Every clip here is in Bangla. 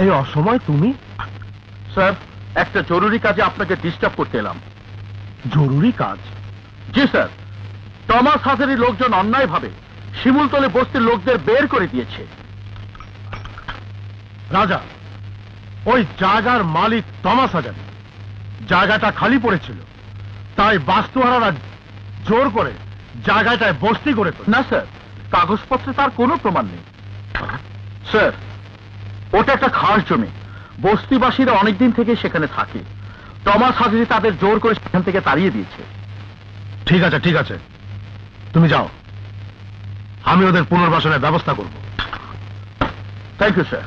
এই অসময় তুমি? স্যার, একটা জরুরি কাজে আপনাকে ডিস্টার্ব করতে এলাম। জরুরি কাজ? জি স্যার, টমাস হাজারির লোকজন অন্যায়ভাবে শিমুলতলে বস্তির লোকদের বের করে দিয়েছে। রাজা, ওই জায়গার মালিক টমাস হাজারি। জায়গাটা খালি পড়েছিল, তাই বাস্তুহারারা জোর করে জায়গাটায় বস্তি করে তোলে। না স্যার, কাগজপত্রে তার কোনো প্রমাণ নেই। স্যার, ওটা একটা খাস জমি, বস্তিবাসীরা অনেকদিন থেকে সেখানে থাকে। টমাস হাজারি তাদের জোর করে সেখান থেকে তাড়িয়ে দিয়েছে। ঠিক আছে, ঠিক আছে, তুমি যাও, আমি ওদের পুনর্বাসনের ব্যবস্থা করব। Thank you sir.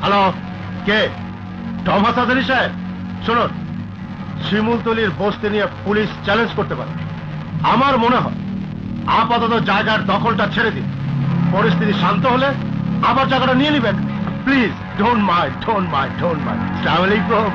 হ্যালো, কে? টমাস হাজারি সাহেব, শুনুন, শিমুলতলির বস্তি নিয়ে পুলিশ চ্যালেঞ্জ করতে পারে। আমার মনে হয় আপাতত জায়গার দখলটা ছেড়ে দিন, পরিস্থিতি শান্ত হলে আবার জায়গাটা নিয়ে নেবেন। Please don't mind, don't mind, don't mind. আসসালামু আলাইকুম।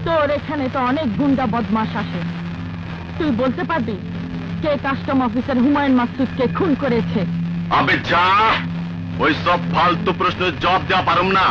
তোর এখানে তো অনেক গুন্ডা বদমাশ আসে, তুই বলতে পারবি কে কাস্টম অফিসার হুমায়ুন মাকসুদকে খুন করেছে? আমি যা ওই সব ফালতু প্রশ্নের জবাব দেওয়া পারুম না।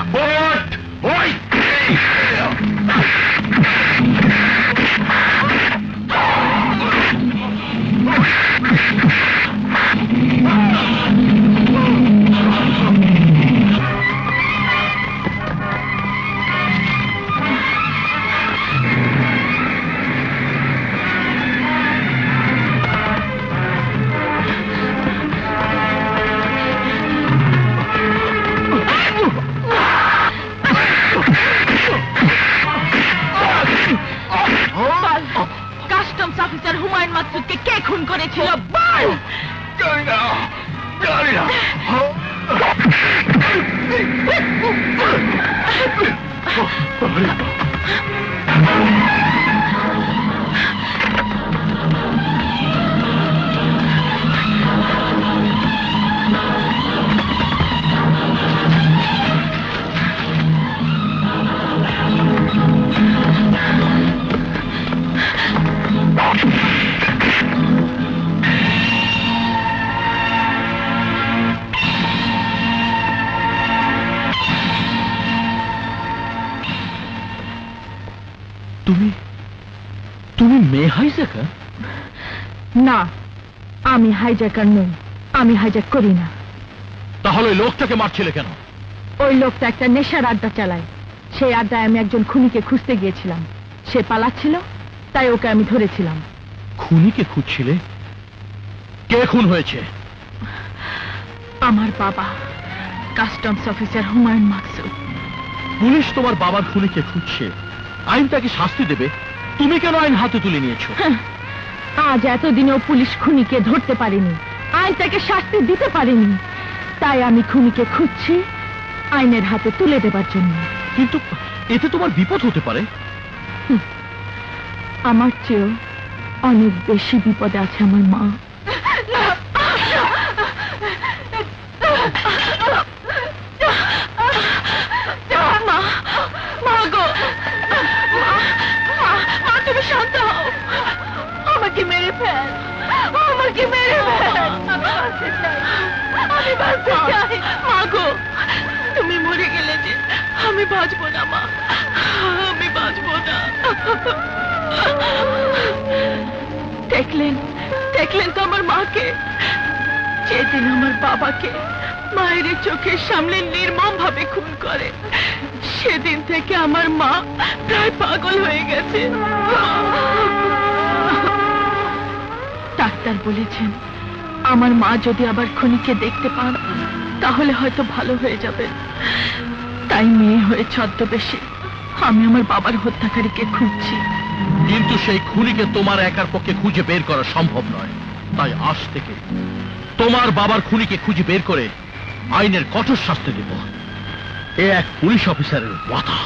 কাস্টমস অফিসার হুমায়ুন মাকসুদকে কে খুন করেছিল বল। তুমি মেয়ে হাইজ্যাকার? না, আমি হাইজ্যাকার নই, আমি হাইজ্যাক করি না। তাহলে ওই লোকটাকে মারছিলে কেন? ওই লোকটা একটা নেশার আড্ডা চালায়, সেই আড্ডায় আমি একজন খুনিকে খুঁজতে গিয়েছিলাম, সে পালাচ্ছিল, তাই ওকে আমি ধরেছিলাম। খুনিকে খুঁজছিলে? কে খুন হয়েছে? আমার বাবা, customs officer Humayun Maksud. Police তোমার বাবার খুনিকে খুঁজছে, আইন তাকে শাস্তি দেবে, তুমি কেন আইন হাতে তুলে নিয়েছো? আজ এতদিনেও পুলিশ খুনিকে ধরতে পারেনি, আইন তাকে শাস্তি দিতে পারেনি, তাই আমি খুনিকে খুঁজছি আইনের হাতে তুলে দেবার জন্য। কিন্তু এতে তোমার বিপদ হতে পারে। আমার চেয়েও অনেক বেশি বিপদে আছে আমার মা। তুমি শান্ত হও, আমাকে মেরে ফেল, আমাকে মেরে ফেল, আমি বাঁচতে চাই। মা গো, তুমি মরে গেলে যে আমি বাঁচবো না মা, আমি বাঁচবো না। দেখলেন দেখলেন তো আমার মাকে, যেদিন আমার বাবাকে মায়ের চোখের সামনে নির্মম ভাবে খুন করে, সেদিন থেকে আমার মা প্রায় পাগল হয়ে গেছে। ডাক্তার বলেছেন আমার মা যদি আবার খুনিকে দেখতে পান তাহলে হয়তো ভালো হয়ে যাবে, তাই মেয়ে হয়ে ছদ্মবেশে আমি আমার বাবার হত্যাকারীকে খুঁজছি। কিন্তু সেই খুনিকে তোমার একার পক্ষে খুঁজে বের করা সম্ভব নয়, তাই আজ থেকে তোমার বাবার খুনিকে খুঁজে বের করে আইনের কঠোর শাস্তি দেব। এ এক পুলিশ অফিসারের কথা।